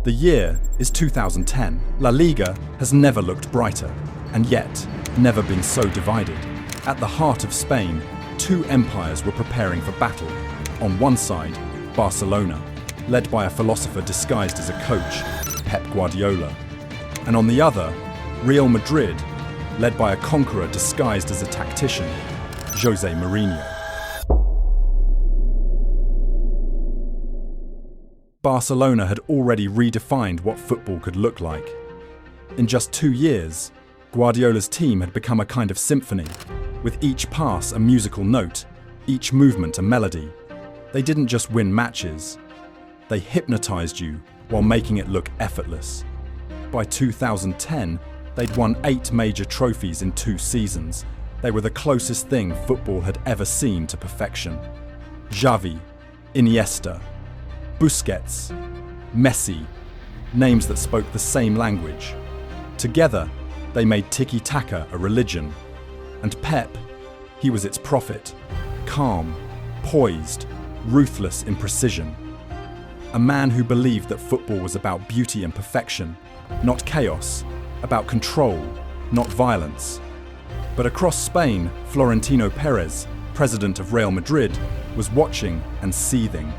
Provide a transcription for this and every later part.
The year is 2010. La Liga has never looked brighter, and yet never been so divided. At the heart of Spain, two empires were preparing for battle. On one side, Barcelona, led by a philosopher disguised as a coach, Pep Guardiola. And on the other, Real Madrid, led by a conqueror disguised as a tactician, Jose Mourinho. Barcelona had already redefined what football could look like. In just 2 years, Guardiola's team had become a kind of symphony, with each pass a musical note, each movement a melody. They didn't just win matches, they hypnotized you while making it look effortless. By 2010, they'd won 8 major trophies in 2 seasons. They were the closest thing football had ever seen to perfection. Xavi, Iniesta, Busquets, Messi, names that spoke the same language. Together, they made tiki-taka a religion. And Pep, he was its prophet, calm, poised, ruthless in precision. A man who believed that football was about beauty and perfection, not chaos, about control, not violence. But across Spain, Florentino Perez, president of Real Madrid, was watching and seething.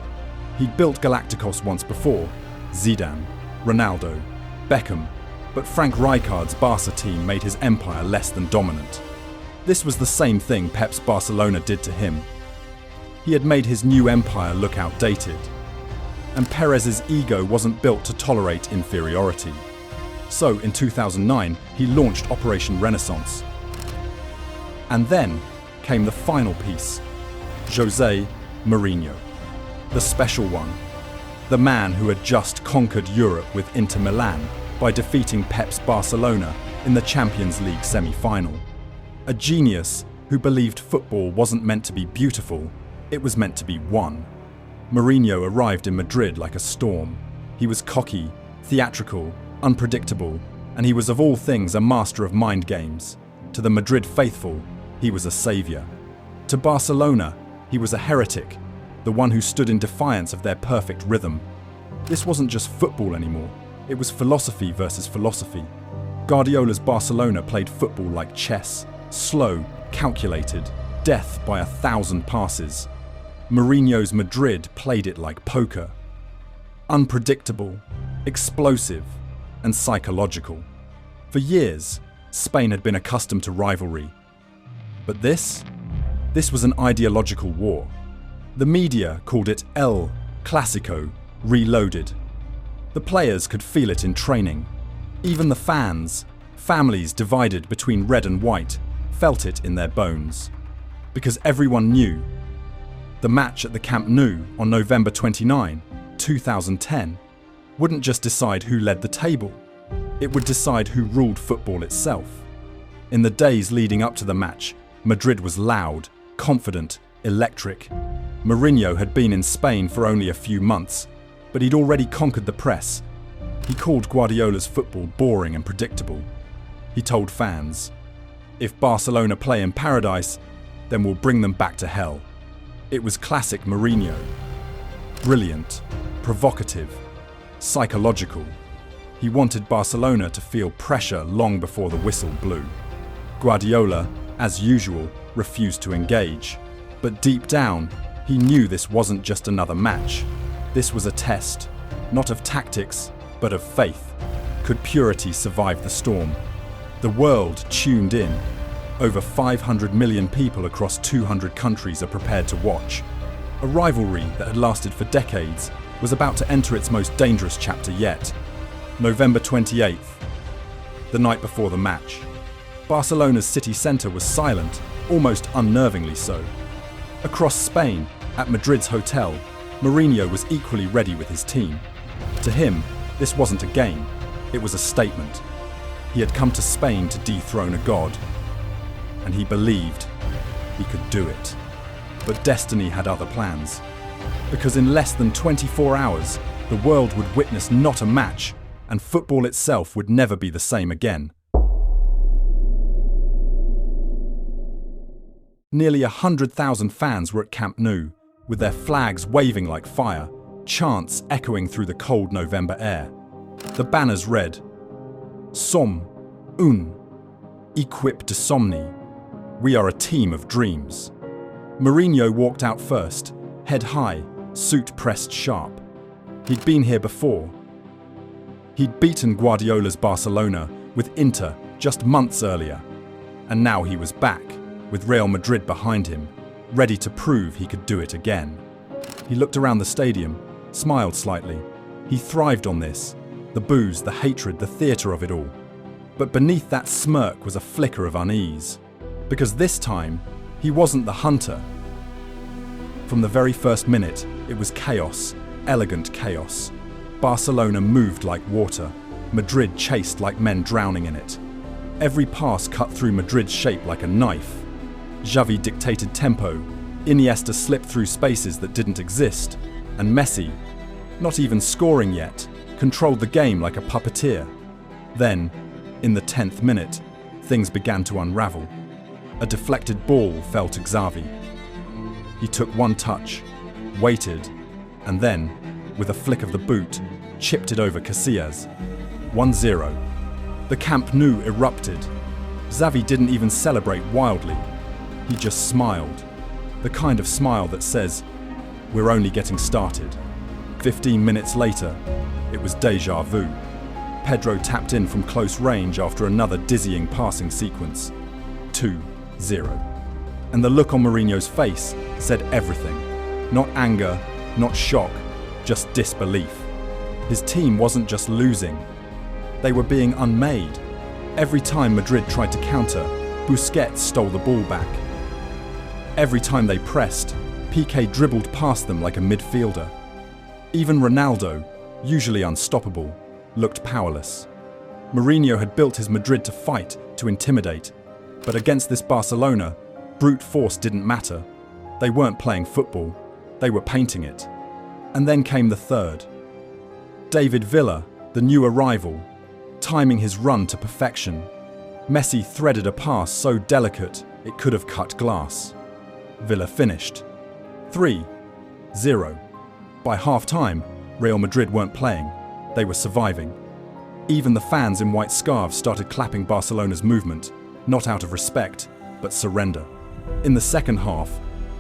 He'd built Galacticos once before, Zidane, Ronaldo, Beckham, but Frank Rijkaard's Barca team made his empire less than dominant. This was the same thing Pep's Barcelona did to him. He had made his new empire look outdated, and Perez's ego wasn't built to tolerate inferiority. So in 2009, he launched Operation Renaissance. And then came the final piece, Jose Mourinho. The special one, the man who had just conquered Europe with Inter Milan by defeating Pep's Barcelona in the Champions League semi-final. A genius who believed football wasn't meant to be beautiful, it was meant to be won. Mourinho arrived in Madrid like a storm. He was cocky, theatrical, unpredictable, and he was of all things a master of mind games. To the Madrid faithful, he was a saviour. To Barcelona, he was a heretic, the one who stood in defiance of their perfect rhythm. This wasn't just football anymore, it was philosophy versus philosophy. Guardiola's Barcelona played football like chess, slow, calculated, death by 1,000 passes. Mourinho's Madrid played it like poker. Unpredictable, explosive, and psychological. For years, Spain had been accustomed to rivalry. But this was an ideological war. The media called it El Clásico reloaded. The players could feel it in training. Even the fans, families divided between red and white, felt it in their bones. Because everyone knew the match at the Camp Nou on November 29, 2010, wouldn't just decide who led the table, it would decide who ruled football itself. In the days leading up to the match, Madrid was loud, confident, electric. Mourinho had been in Spain for only a few months, but he'd already conquered the press. He called Guardiola's football boring and predictable. He told fans, "If Barcelona play in paradise, then we'll bring them back to hell." It was classic Mourinho. Brilliant, provocative, psychological. He wanted Barcelona to feel pressure long before the whistle blew. Guardiola, as usual, refused to engage. But deep down, he knew this wasn't just another match. This was a test, not of tactics, but of faith. Could purity survive the storm? The world tuned in. Over 500 million people across 200 countries are prepared to watch. A rivalry that had lasted for decades was about to enter its most dangerous chapter yet. November 28th, the night before the match. Barcelona's city centre was silent, almost unnervingly so. Across Spain, at Madrid's hotel, Mourinho was equally ready with his team. To him, this wasn't a game, it was a statement. He had come to Spain to dethrone a god. And he believed he could do it. But destiny had other plans. Because in less than 24 hours, the world would witness not a match, and football itself would never be the same again. Nearly 100,000 fans were at Camp Nou, with their flags waving like fire, chants echoing through the cold November air. The banners read, Som un equipe de somni. We are a team of dreams. Mourinho walked out first, head high, suit pressed sharp. He'd been here before. He'd beaten Guardiola's Barcelona with Inter just months earlier. And now he was back, with Real Madrid behind him, ready to prove he could do it again. He looked around the stadium, smiled slightly. He thrived on this, the booze, the hatred, the theatre of it all. But beneath that smirk was a flicker of unease. Because this time, he wasn't the hunter. From the very first minute, it was chaos, elegant chaos. Barcelona moved like water. Madrid chased like men drowning in it. Every pass cut through Madrid's shape like a knife. Xavi dictated tempo. Iniesta slipped through spaces that didn't exist. And Messi, not even scoring yet, controlled the game like a puppeteer. Then, in the 10th minute, things began to unravel. A deflected ball fell to Xavi. He took one touch, waited, and then, with a flick of the boot, chipped it over Casillas. 1-0. The Camp Nou erupted. Xavi didn't even celebrate wildly. He just smiled. The kind of smile that says, we're only getting started. 15 minutes later, it was déjà vu. Pedro tapped in from close range after another dizzying passing sequence. 2-0. And the look on Mourinho's face said everything. Not anger, not shock, just disbelief. His team wasn't just losing. They were being unmade. Every time Madrid tried to counter, Busquets stole the ball back. Every time they pressed, Piqué dribbled past them like a midfielder. Even Ronaldo, usually unstoppable, looked powerless. Mourinho had built his Madrid to fight, to intimidate. But against this Barcelona, brute force didn't matter. They weren't playing football, they were painting it. And then came the third. David Villa, the new arrival, timing his run to perfection. Messi threaded a pass so delicate it could have cut glass. Villa finished. 3-0. By half-time, Real Madrid weren't playing, they were surviving. Even the fans in white scarves started clapping Barcelona's movement, not out of respect, but surrender. In the second half,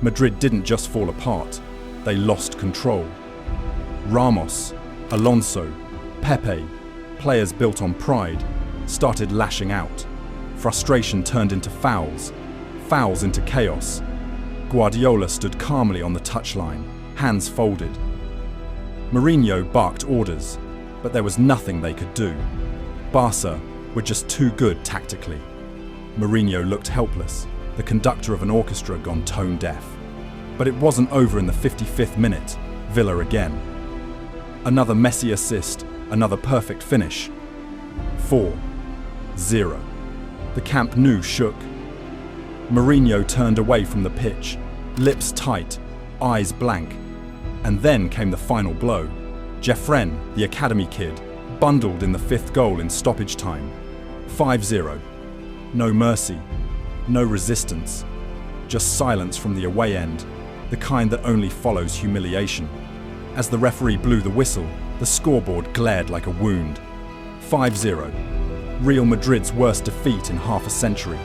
Madrid didn't just fall apart, they lost control. Ramos, Alonso, Pepe, players built on pride, started lashing out. Frustration turned into fouls, fouls into chaos. Guardiola stood calmly on the touchline, hands folded. Mourinho barked orders, but there was nothing they could do. Barca were just too good tactically. Mourinho looked helpless, the conductor of an orchestra gone tone deaf. But it wasn't over in the 55th minute. Villa again. Another Messi assist, another perfect finish. 4-0. The Camp Nou shook. Mourinho turned away from the pitch, lips tight, eyes blank. And then came the final blow. Jeffren, the academy kid, bundled in the 5th goal in stoppage time. 5-0. No mercy, no resistance, just silence from the away end, the kind that only follows humiliation. As the referee blew the whistle, the scoreboard glared like a wound. 5-0. Real Madrid's worst defeat in half a century.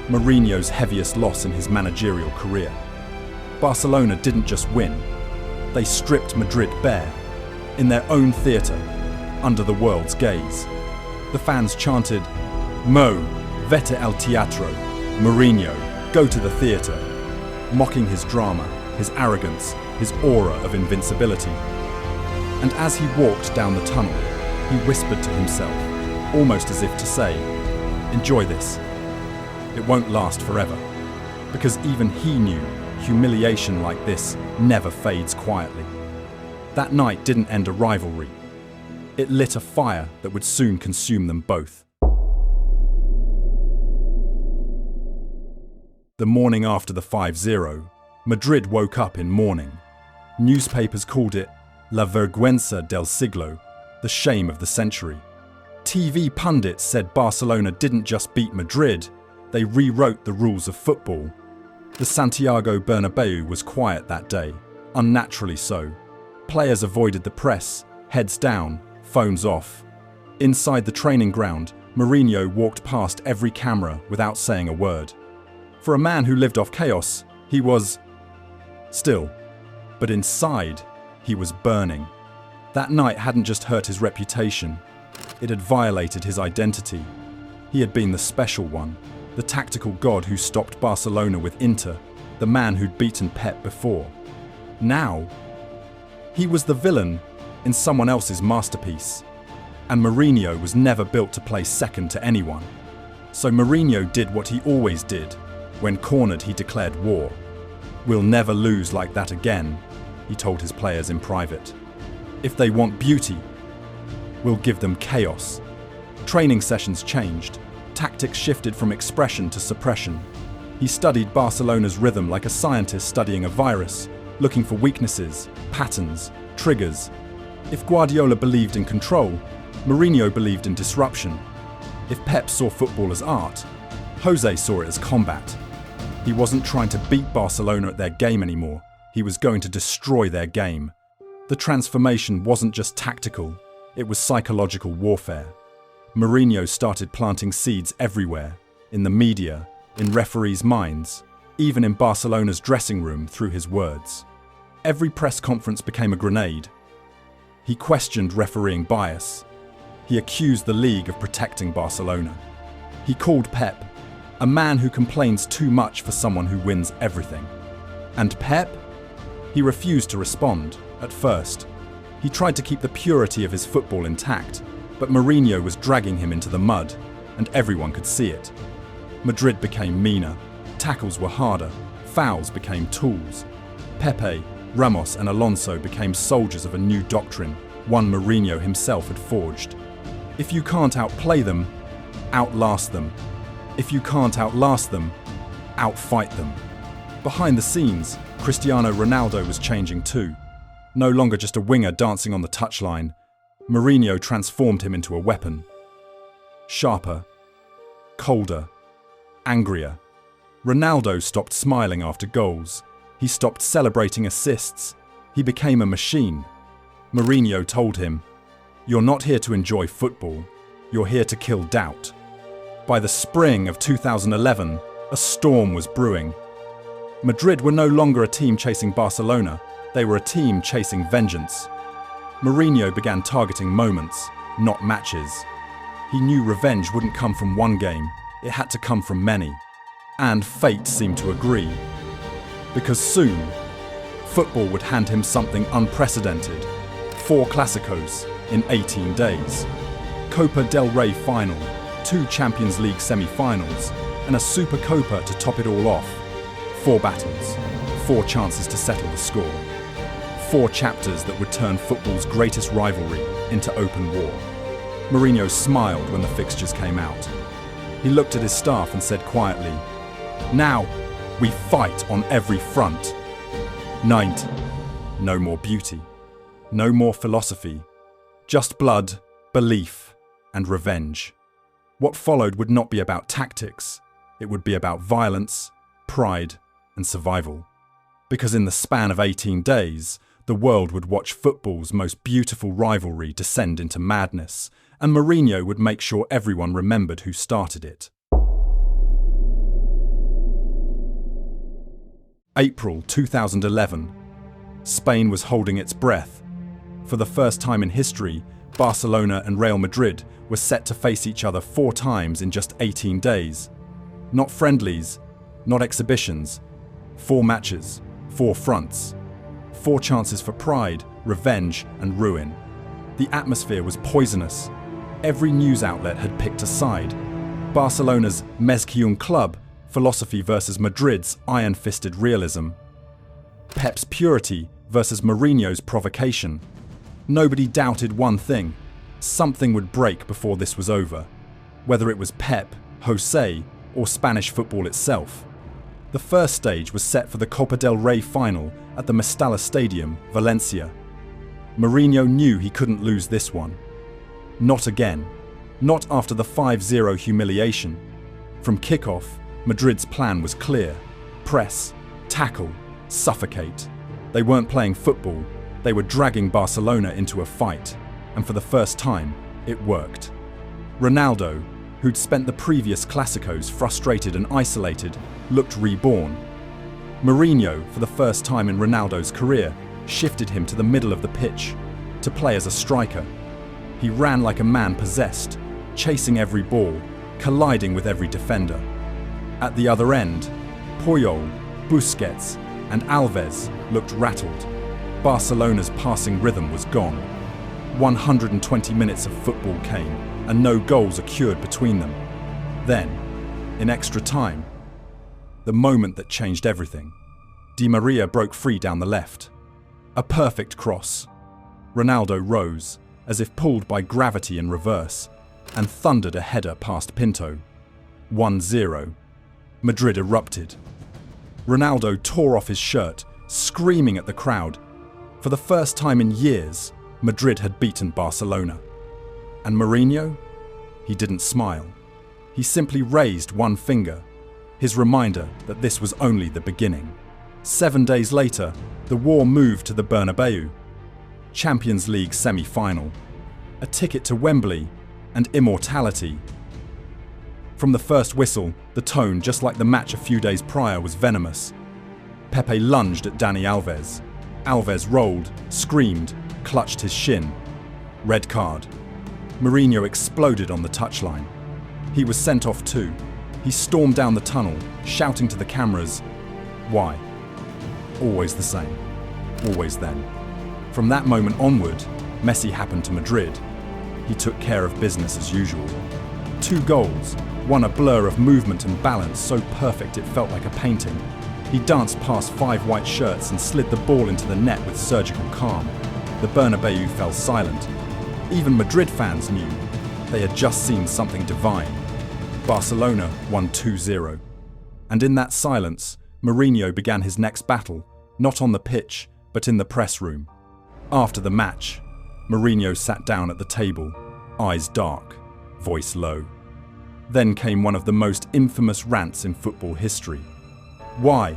Mourinho's heaviest loss in his managerial career. Barcelona didn't just win, they stripped Madrid bare, in their own theatre, under the world's gaze. The fans chanted, Mo, vete al teatro, Mourinho, go to the theatre, mocking his drama, his arrogance, his aura of invincibility. And as he walked down the tunnel, he whispered to himself, almost as if to say, enjoy this. It won't last forever, because even he knew humiliation like this never fades quietly. That night didn't end a rivalry. It lit a fire that would soon consume them both. The morning after the 5-0, Madrid woke up in mourning. Newspapers called it La Vergüenza del Siglo, the shame of the century. TV pundits said Barcelona didn't just beat Madrid, they rewrote the rules of football. The Santiago Bernabeu was quiet that day, unnaturally so. Players avoided the press, heads down, phones off. Inside the training ground, Mourinho walked past every camera without saying a word. For a man who lived off chaos, he was still. But inside, he was burning. That night hadn't just hurt his reputation, it had violated his identity. He had been the special one, the tactical god who stopped Barcelona with Inter, the man who'd beaten Pep before. Now, he was the villain in someone else's masterpiece. And Mourinho was never built to play second to anyone. So Mourinho did what he always did. When cornered, he declared war. "We'll never lose like that again," he told his players in private. "If they want beauty, we'll give them chaos." Training sessions changed. Tactics shifted from expression to suppression. He studied Barcelona's rhythm like a scientist studying a virus, looking for weaknesses, patterns, triggers. If Guardiola believed in control, Mourinho believed in disruption. If Pep saw football as art, Jose saw it as combat. He wasn't trying to beat Barcelona at their game anymore. He was going to destroy their game. The transformation wasn't just tactical, it was psychological warfare. Mourinho started planting seeds everywhere, in the media, in referees' minds, even in Barcelona's dressing room through his words. Every press conference became a grenade. He questioned refereeing bias. He accused the league of protecting Barcelona. He called Pep a man who complains too much for someone who wins everything. And Pep? He refused to respond, at first. He tried to keep the purity of his football intact, but Mourinho was dragging him into the mud, and everyone could see it. Madrid became meaner, tackles were harder, fouls became tools. Pepe, Ramos and Alonso became soldiers of a new doctrine, one Mourinho himself had forged. If you can't outplay them, outlast them. If you can't outlast them, outfight them. Behind the scenes, Cristiano Ronaldo was changing too. No longer just a winger dancing on the touchline, Mourinho transformed him into a weapon. Sharper, colder, angrier. Ronaldo stopped smiling after goals. He stopped celebrating assists. He became a machine. Mourinho told him, "You're not here to enjoy football. You're here to kill doubt." By the spring of 2011, a storm was brewing. Madrid were no longer a team chasing Barcelona. They were a team chasing vengeance. Mourinho began targeting moments, not matches. He knew revenge wouldn't come from one game. It had to come from many. And fate seemed to agree. Because soon, football would hand him something unprecedented. 4 Clásicos in 18 days. Copa del Rey final, 2 Champions League semi-finals, and a Supercopa to top it all off. 4 battles, 4 chances to settle the score. 4 chapters that would turn football's greatest rivalry into open war. Mourinho smiled when the fixtures came out. He looked at his staff and said quietly, "Now, we fight on every front." No more beauty. No more philosophy. Just blood, belief, and revenge. What followed would not be about tactics. It would be about violence, pride, and survival. Because in the span of 18 days, the world would watch football's most beautiful rivalry descend into madness, and Mourinho would make sure everyone remembered who started it. April 2011. Spain was holding its breath. For the first time in history, Barcelona and Real Madrid were set to face each other 4 times in just 18 days. Not friendlies, not exhibitions. 4 matches, 4 fronts. 4 chances for pride, revenge, and ruin. The atmosphere was poisonous. Every news outlet had picked a side. Barcelona's Més que un club, philosophy versus Madrid's iron-fisted realism. Pep's purity versus Mourinho's provocation. Nobody doubted one thing. Something would break before this was over. Whether it was Pep, Jose, or Spanish football itself. The first stage was set for the Copa del Rey final at the Mestalla Stadium, Valencia. Mourinho knew he couldn't lose this one. Not again. Not after the 5-0 humiliation. From kickoff, Madrid's plan was clear. Press, tackle, suffocate. They weren't playing football. They were dragging Barcelona into a fight. and for the first time, it worked. Ronaldo, who'd spent the previous Clásicos frustrated and isolated, looked reborn. Mourinho, for the first time in Ronaldo's career, shifted him to the middle of the pitch, to play as a striker. He ran like a man possessed, chasing every ball, colliding with every defender. At the other end, Puyol, Busquets, and Alves looked rattled. Barcelona's passing rhythm was gone. 120 minutes of football came, and no goals occurred between them. Then, in extra time, the moment that changed everything. Di Maria broke free down the left. A perfect cross. Ronaldo rose, as if pulled by gravity in reverse, and thundered a header past Pinto. 1-0. Madrid erupted. Ronaldo tore off his shirt, screaming at the crowd. For the first time in years, Madrid had beaten Barcelona. And Mourinho? He didn't smile. He simply raised one finger, his reminder that this was only the beginning. 7 days later, the war moved to the Bernabeu. Champions League semi-final, a ticket to Wembley, and immortality. From the first whistle, the tone, just like the match a few days prior, was venomous. Pepe lunged at Dani Alves. Alves rolled, screamed, clutched his shin. Red card. Mourinho exploded on the touchline. He was sent off too. He stormed down the tunnel, shouting to the cameras, "Why?" Always the same. Always then. From that moment onward, Messi happened to Madrid. He took care of business as usual. 2 goals, one a blur of movement and balance so perfect it felt like a painting. He danced past 5 white shirts and slid the ball into the net with surgical calm. The Bernabeu fell silent. Even Madrid fans knew they had just seen something divine. Barcelona won 2-0. And in that silence, Mourinho began his next battle, not on the pitch, but in the press room. After the match, Mourinho sat down at the table, eyes dark, voice low. Then came one of the most infamous rants in football history. Why?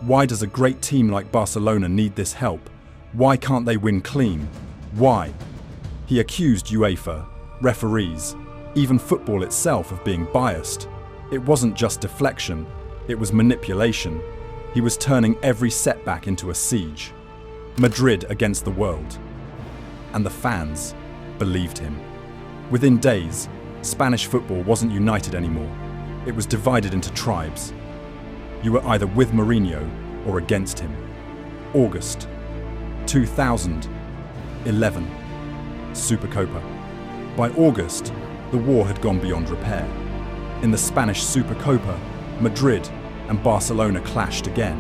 Why does a great team like Barcelona need this help? Why can't they win clean? Why? He accused UEFA, referees, even football itself of being biased. It wasn't just deflection, it was manipulation. He was turning every setback into a siege. Madrid against the world. And the fans believed him. Within days, Spanish football wasn't united anymore. It was divided into tribes. You were either with Mourinho or against him. August 2011. Supercopa. By August, the war had gone beyond repair. In the Spanish Supercopa, Madrid and Barcelona clashed again,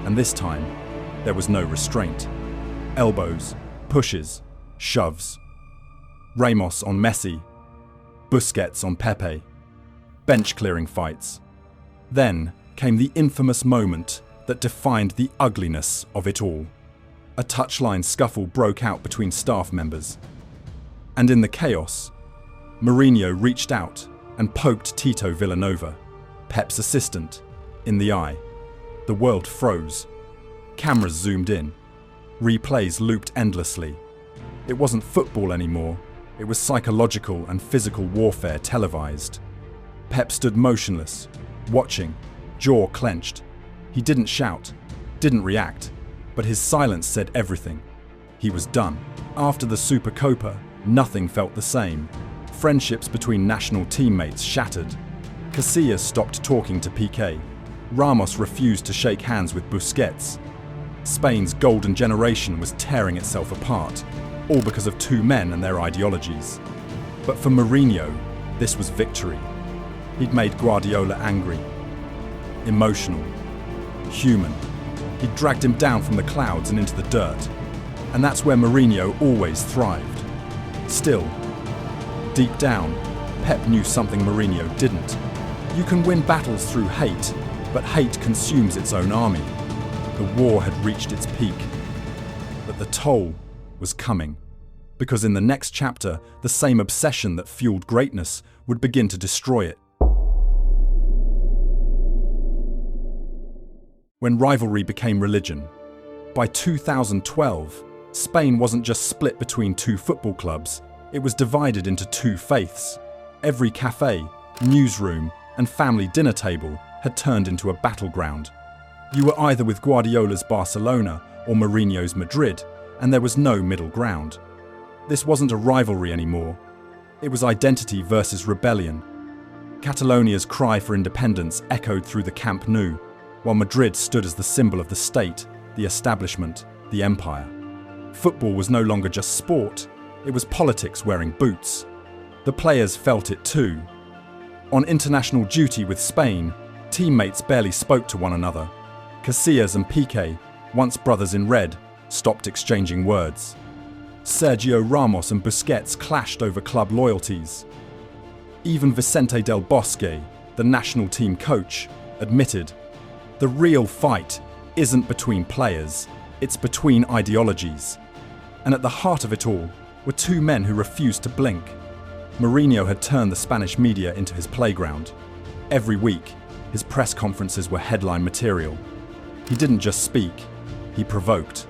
and this time, there was no restraint. Elbows, pushes, shoves. Ramos on Messi, Busquets on Pepe. Bench-clearing fights. Then came the infamous moment that defined the ugliness of it all. A touchline scuffle broke out between staff members. And in the chaos, Mourinho reached out and poked Tito Vilanova, Pep's assistant, in the eye. The world froze. Cameras zoomed in. Replays looped endlessly. It wasn't football anymore. It was psychological and physical warfare televised. Pep stood motionless, watching, jaw clenched. He didn't shout, didn't react, but his silence said everything. He was done. After the Supercopa, nothing felt the same. Friendships between national teammates shattered. Casillas stopped talking to Piqué. Ramos refused to shake hands with Busquets. Spain's golden generation was tearing itself apart, all because of 2 men and their ideologies. But for Mourinho, this was victory. He'd made Guardiola angry, emotional, human. He'd dragged him down from the clouds and into the dirt. And that's where Mourinho always thrived. Still, deep down, Pep knew something Mourinho didn't. You can win battles through hate, but hate consumes its own army. The war had reached its peak. But the toll was coming. Because in the next chapter, the same obsession that fueled greatness would begin to destroy it. When rivalry became religion. By 2012, Spain wasn't just split between 2 football clubs, It was divided into two faiths. Every cafe, newsroom, and family dinner table had turned into a battleground. You were either with Guardiola's Barcelona or Mourinho's Madrid, and there was no middle ground. This wasn't a rivalry anymore. It was identity versus rebellion. Catalonia's cry for independence echoed through the Camp Nou, while Madrid stood as the symbol of the state, the establishment, the empire. Football was no longer just sport, it was politics wearing boots. The players felt it too. On international duty with Spain, teammates barely spoke to one another. Casillas and Piqué, once brothers in red, stopped exchanging words. Sergio Ramos and Busquets clashed over club loyalties. Even Vicente del Bosque, the national team coach, admitted, "The real fight isn't between players, it's between ideologies." And at the heart of it all were two men who refused to blink. Mourinho had turned the Spanish media into his playground. Every week, his press conferences were headline material. He didn't just speak, he provoked.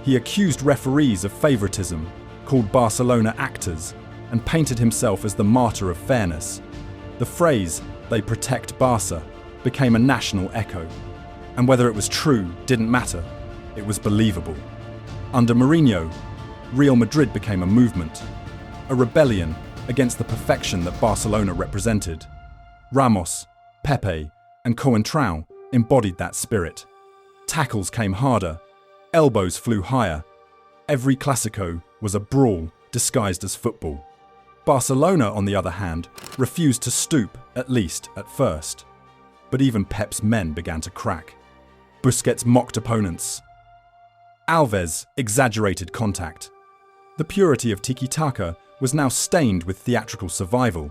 He accused referees of favoritism, called Barcelona actors, and painted himself as the martyr of fairness. The phrase, "they protect Barca," became a national echo. And whether it was true didn't matter. It was believable. Under Mourinho, Real Madrid became a movement, a rebellion against the perfection that Barcelona represented. Ramos, Pepe, and Coentrão embodied that spirit. Tackles came harder, elbows flew higher. Every Clásico was a brawl disguised as football. Barcelona, on the other hand, refused to stoop, at least at first. But even Pep's men began to crack. Busquets mocked opponents. Alves exaggerated contact. The purity of tiki-taka was now stained with theatrical survival.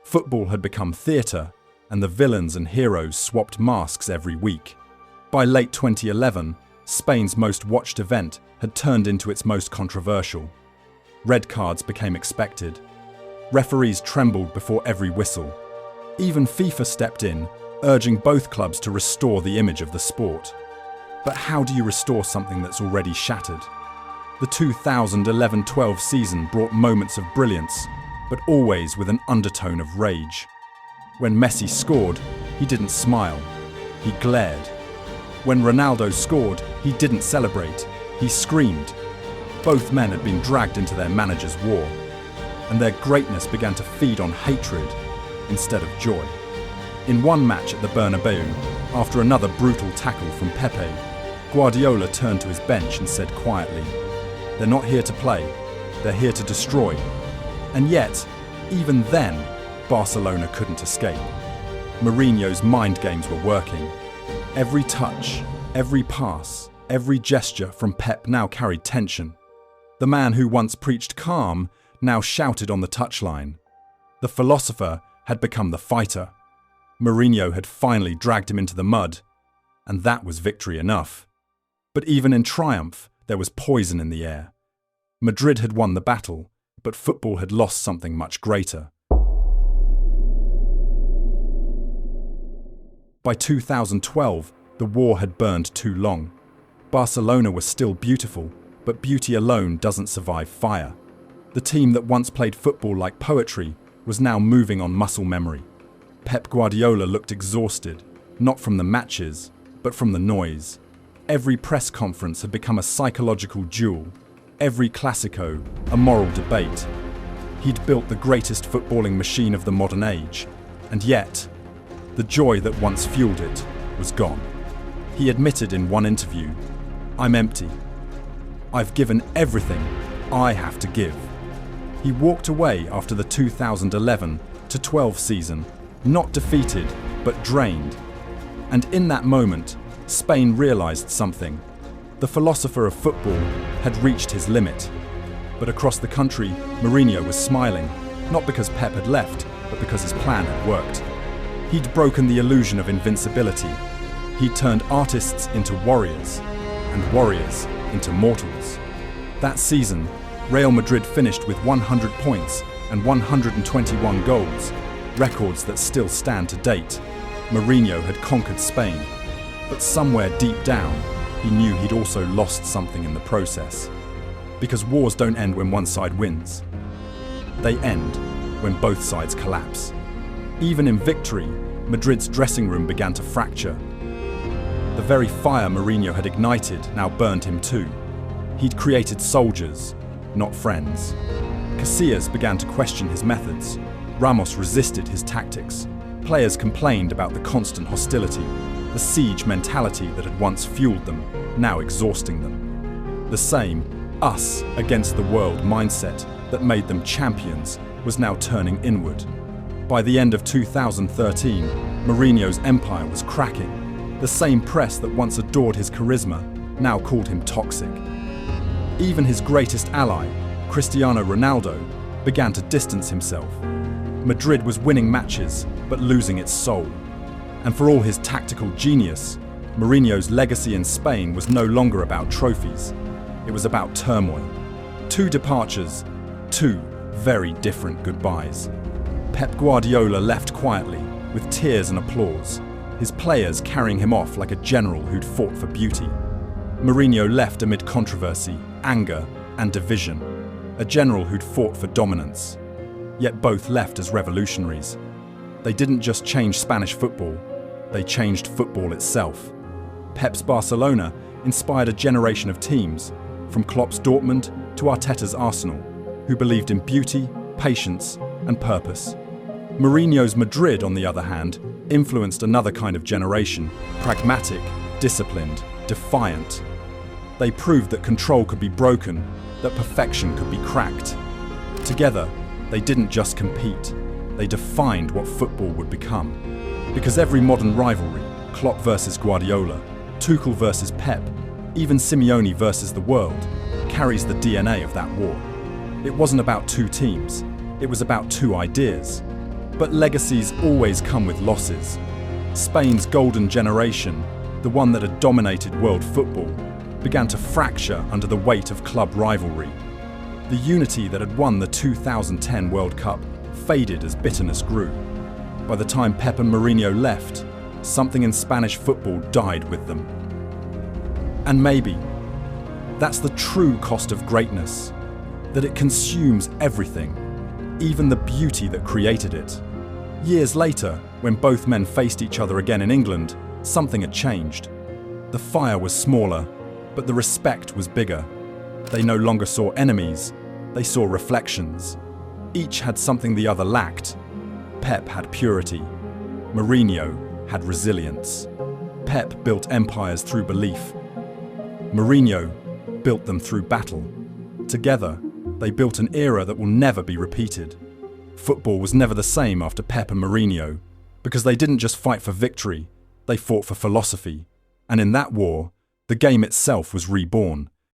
Football had become theatre, and the villains and heroes swapped masks every week. By late 2011, Spain's most watched event had turned into its most controversial. Red cards became expected. Referees trembled before every whistle. Even FIFA stepped in, urging both clubs to restore the image of the sport. But how do you restore something that's already shattered? The 2011-12 season brought moments of brilliance, but always with an undertone of rage. When Messi scored, he didn't smile, he glared. When Ronaldo scored, he didn't celebrate, he screamed. Both men had been dragged into their manager's war, and their greatness began to feed on hatred instead of joy. In one match at the Bernabeu, after another brutal tackle from Pepe, Guardiola turned to his bench and said quietly, "They're not here to play, they're here to destroy." And yet, even then, Barcelona couldn't escape. Mourinho's mind games were working. Every touch, every pass, every gesture from Pep now carried tension. The man who once preached calm now shouted on the touchline. The philosopher had become the fighter. Mourinho had finally dragged him into the mud, and that was victory enough. But even in triumph, there was poison in the air. Madrid had won the battle, but football had lost something much greater. By 2012, the war had burned too long. Barcelona was still beautiful, but beauty alone doesn't survive fire. The team that once played football like poetry was now moving on muscle memory. Pep Guardiola looked exhausted, not from the matches, but from the noise. Every press conference had become a psychological duel. Every Clásico, a moral debate. He'd built the greatest footballing machine of the modern age, and yet, the joy that once fueled it was gone. He admitted in one interview, "I'm empty. I've given everything I have to give." He walked away after the 2011-12 season, not defeated, but drained. And in that moment, Spain realised something. The philosopher of football had reached his limit. But across the country, Mourinho was smiling, not because Pep had left, but because his plan had worked. He'd broken the illusion of invincibility. He'd turned artists into warriors, and warriors into mortals. That season, Real Madrid finished with 100 points and 121 goals, records that still stand to date. Mourinho had conquered Spain, but somewhere deep down, he knew he'd also lost something in the process. Because wars don't end when one side wins. they end when both sides collapse. Even in victory, Madrid's dressing room began to fracture. The very fire Mourinho had ignited now burned him too. He'd created soldiers, not friends. Casillas began to question his methods. Ramos resisted his tactics. Players complained about the constant hostility, the siege mentality that had once fueled them, now exhausting them. The same us against the world mindset that made them champions was now turning inward. By the end of 2013, Mourinho's empire was cracking. The same press that once adored his charisma now called him toxic. Even his greatest ally, Cristiano Ronaldo, began to distance himself. Madrid was winning matches, but losing its soul. And for all his tactical genius, Mourinho's legacy in Spain was no longer about trophies. It was about turmoil. Two departures, two very different goodbyes. Pep Guardiola left quietly, with tears and applause, his players carrying him off like a general who'd fought for beauty. Mourinho left amid controversy, anger, and division, a general who'd fought for dominance. Yet both left as revolutionaries. They didn't just change Spanish football, they changed football itself. Pep's Barcelona inspired a generation of teams, from Klopp's Dortmund to Arteta's Arsenal, who believed in beauty, patience, and purpose. Mourinho's Madrid, on the other hand, influenced another kind of generation, pragmatic, disciplined, defiant. They proved that control could be broken, that perfection could be cracked. Together, they didn't just compete, they defined what football would become. Because every modern rivalry, Klopp versus Guardiola, Tuchel versus Pep, even Simeone versus the world, carries the DNA of that war. It wasn't about two teams, it was about two ideas. But legacies always come with losses. Spain's golden generation, the one that had dominated world football, began to fracture under the weight of club rivalry. The unity that had won the 2010 World Cup faded as bitterness grew. By the time Pep and Mourinho left, something in Spanish football died with them. And maybe that's the true cost of greatness, that it consumes everything, even the beauty that created it. Years later, when both men faced each other again in England, something had changed. The fire was smaller, but the respect was bigger. They no longer saw enemies, they saw reflections. Each had something the other lacked. Pep had purity. Mourinho had resilience. Pep built empires through belief. Mourinho built them through battle. Together, they built an era that will never be repeated. Football was never the same after Pep and Mourinho, because they didn't just fight for victory, they fought for philosophy. And in that war, the game itself was reborn.